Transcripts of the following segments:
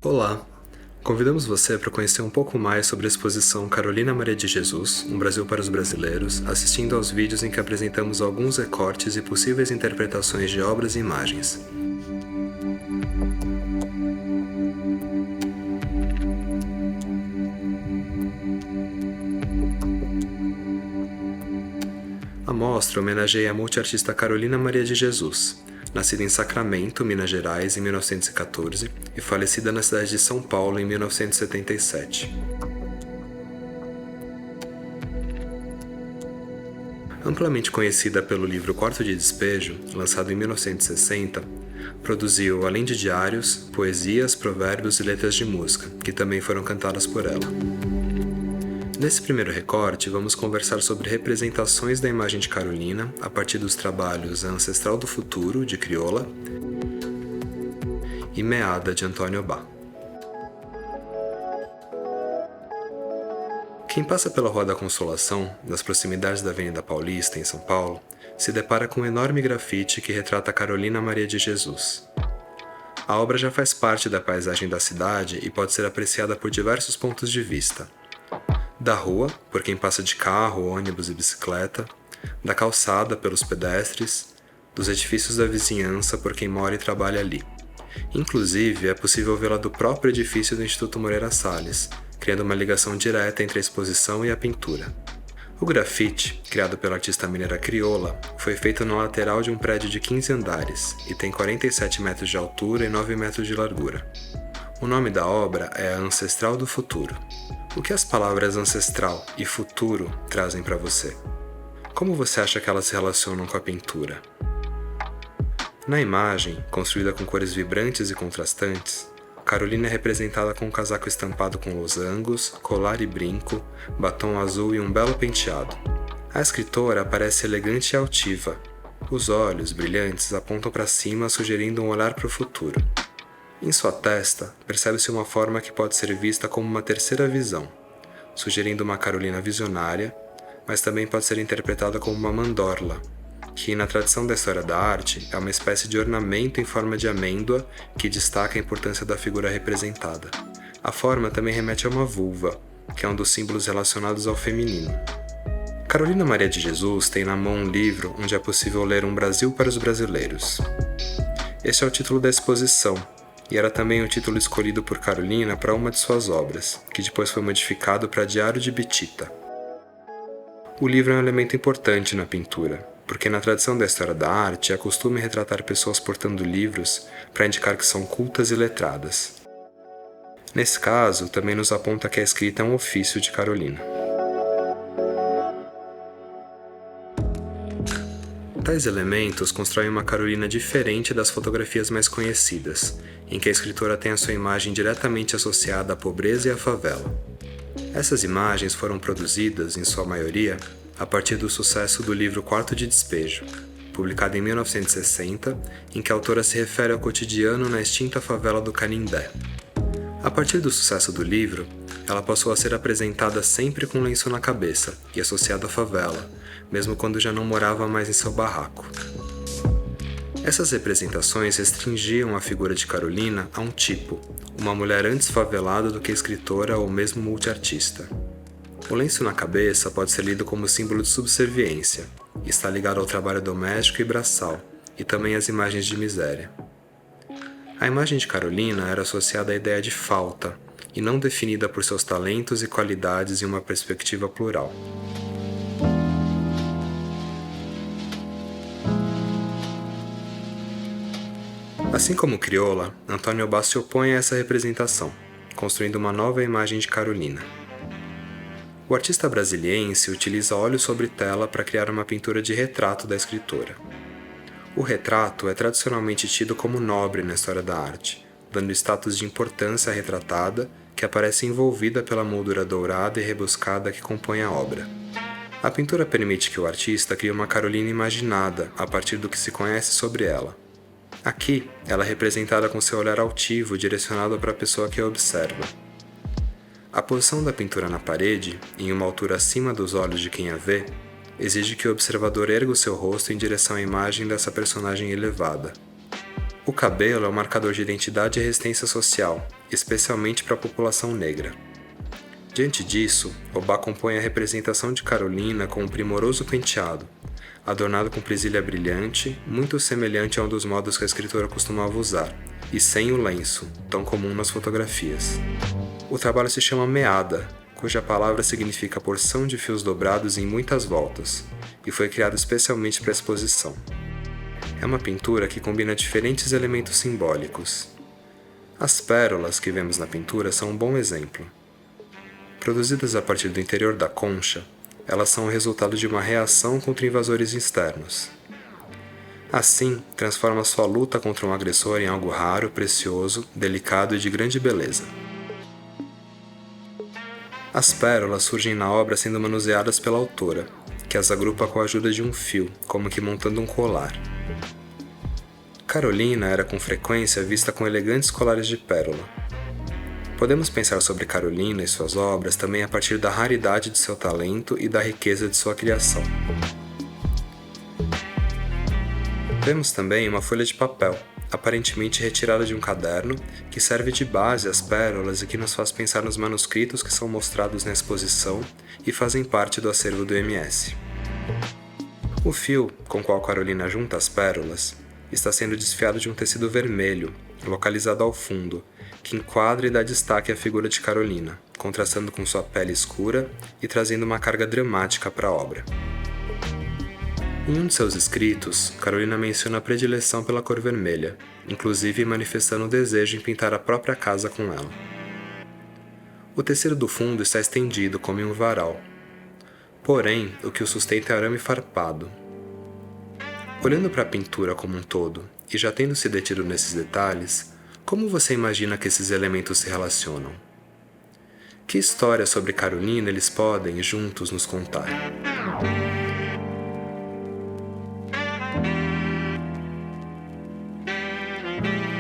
Olá! Convidamos você para conhecer um pouco mais sobre a exposição Carolina Maria de Jesus, Um Brasil para os Brasileiros, assistindo aos vídeos em que apresentamos alguns recortes e possíveis interpretações de obras e imagens. A mostra homenageia a multiartista Carolina Maria de Jesus, nascida em Sacramento, Minas Gerais, em 1914 e falecida na cidade de São Paulo em 1977. Amplamente conhecida pelo livro Quarto de Despejo, lançado em 1960, produziu, além de diários, poesias, provérbios e letras de música, que também foram cantadas por ela. Nesse primeiro recorte, vamos conversar sobre representações da imagem de Carolina a partir dos trabalhos A Ancestral do Futuro, de Crioula, e Meada, de Antônio Bá. Quem passa pela Rua da Consolação, nas proximidades da Avenida Paulista, em São Paulo, se depara com um enorme grafite que retrata Carolina Maria de Jesus. A obra já faz parte da paisagem da cidade e pode ser apreciada por diversos pontos de vista. Da rua, por quem passa de carro, ônibus e bicicleta, da calçada, pelos pedestres, dos edifícios da vizinhança, por quem mora e trabalha ali. Inclusive, é possível vê-la do próprio edifício do Instituto Moreira Salles, criando uma ligação direta entre a exposição e a pintura. O grafite, criado pela artista mineira Crioula, foi feito na lateral de um prédio de 15 andares e tem 47 metros de altura e 9 metros de largura. O nome da obra é A Ancestral do Futuro. O que as palavras ancestral e futuro trazem para você? Como você acha que elas se relacionam com a pintura? Na imagem, construída com cores vibrantes e contrastantes, Carolina é representada com um casaco estampado com losangos, colar e brinco, batom azul e um belo penteado. A escritora parece elegante e altiva. Os olhos, brilhantes, apontam para cima, sugerindo um olhar para o futuro. Em sua testa, percebe-se uma forma que pode ser vista como uma terceira visão, sugerindo uma Carolina visionária, mas também pode ser interpretada como uma mandorla, que, na tradição da história da arte, é uma espécie de ornamento em forma de amêndoa que destaca a importância da figura representada. A forma também remete a uma vulva, que é um dos símbolos relacionados ao feminino. Carolina Maria de Jesus tem na mão um livro onde é possível ler Um Brasil para os Brasileiros. Este é o título da exposição, e era também o título escolhido por Carolina para uma de suas obras, que depois foi modificado para Diário de Bitita. O livro é um elemento importante na pintura, porque na tradição da história da arte é costume retratar pessoas portando livros para indicar que são cultas e letradas. Nesse caso, também nos aponta que a escrita é um ofício de Carolina. Tais elementos constroem uma Carolina diferente das fotografias mais conhecidas, em que a escritora tem a sua imagem diretamente associada à pobreza e à favela. Essas imagens foram produzidas, em sua maioria, a partir do sucesso do livro Quarto de Despejo, publicado em 1960, em que a autora se refere ao cotidiano na extinta favela do Canindé. A partir do sucesso do livro, ela passou a ser apresentada sempre com um lenço na cabeça e associada à favela, mesmo quando já não morava mais em seu barraco. Essas representações restringiam a figura de Carolina a um tipo, uma mulher antes favelada do que escritora ou mesmo multiartista. O lenço na cabeça pode ser lido como símbolo de subserviência, e está ligado ao trabalho doméstico e braçal, e também às imagens de miséria. A imagem de Carolina era associada à ideia de falta, e não definida por seus talentos e qualidades em uma perspectiva plural. Assim como Crioula, Antônio Bá se opõe a essa representação, construindo uma nova imagem de Carolina. O artista brasiliense utiliza óleo sobre tela para criar uma pintura de retrato da escritora. O retrato é tradicionalmente tido como nobre na história da arte, dando status de importância à retratada, que aparece envolvida pela moldura dourada e rebuscada que compõe a obra. A pintura permite que o artista crie uma Carolina imaginada a partir do que se conhece sobre ela. Aqui, ela é representada com seu olhar altivo direcionado para a pessoa que a observa. A posição da pintura na parede, em uma altura acima dos olhos de quem a vê, exige que o observador erga o seu rosto em direção à imagem dessa personagem elevada. O cabelo é um marcador de identidade e resistência social, especialmente para a população negra. Diante disso, Obá compõe a representação de Carolina com um primoroso penteado, adornado com presilha brilhante, muito semelhante a um dos modos que a escritora costumava usar, e sem o lenço, tão comum nas fotografias. O trabalho se chama meada, cuja palavra significa porção de fios dobrados em muitas voltas, e foi criado especialmente para a exposição. É uma pintura que combina diferentes elementos simbólicos. As pérolas que vemos na pintura são um bom exemplo. Produzidas a partir do interior da concha, elas são o resultado de uma reação contra invasores externos. Assim, transforma sua luta contra um agressor em algo raro, precioso, delicado e de grande beleza. As pérolas surgem na obra sendo manuseadas pela autora, que as agrupa com a ajuda de um fio, como que montando um colar. Carolina era com frequência vista com elegantes colares de pérola. Podemos pensar sobre Carolina e suas obras também a partir da raridade de seu talento e da riqueza de sua criação. Vemos também uma folha de papel, aparentemente retirada de um caderno, que serve de base às pérolas e que nos faz pensar nos manuscritos que são mostrados na exposição e fazem parte do acervo do MS. O fio com o qual Carolina junta as pérolas está sendo desfiado de um tecido vermelho, localizado ao fundo, que enquadra e dá destaque à figura de Carolina, contrastando com sua pele escura e trazendo uma carga dramática para a obra. Em um de seus escritos, Carolina menciona a predileção pela cor vermelha, inclusive manifestando o desejo em pintar a própria casa com ela. O tecido do fundo está estendido como em um varal. Porém, o que o sustenta é arame farpado. Olhando para a pintura como um todo, e já tendo se detido nesses detalhes, como você imagina que esses elementos se relacionam? Que história sobre Carolina eles podem, juntos, nos contar?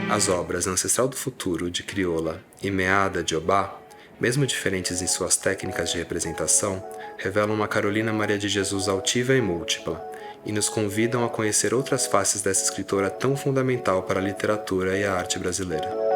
As obras Ancestral do Futuro, de Crioula, e Meada, de Obá, mesmo diferentes em suas técnicas de representação, revelam uma Carolina Maria de Jesus altiva e múltipla, e nos convidam a conhecer outras faces dessa escritora tão fundamental para a literatura e a arte brasileira.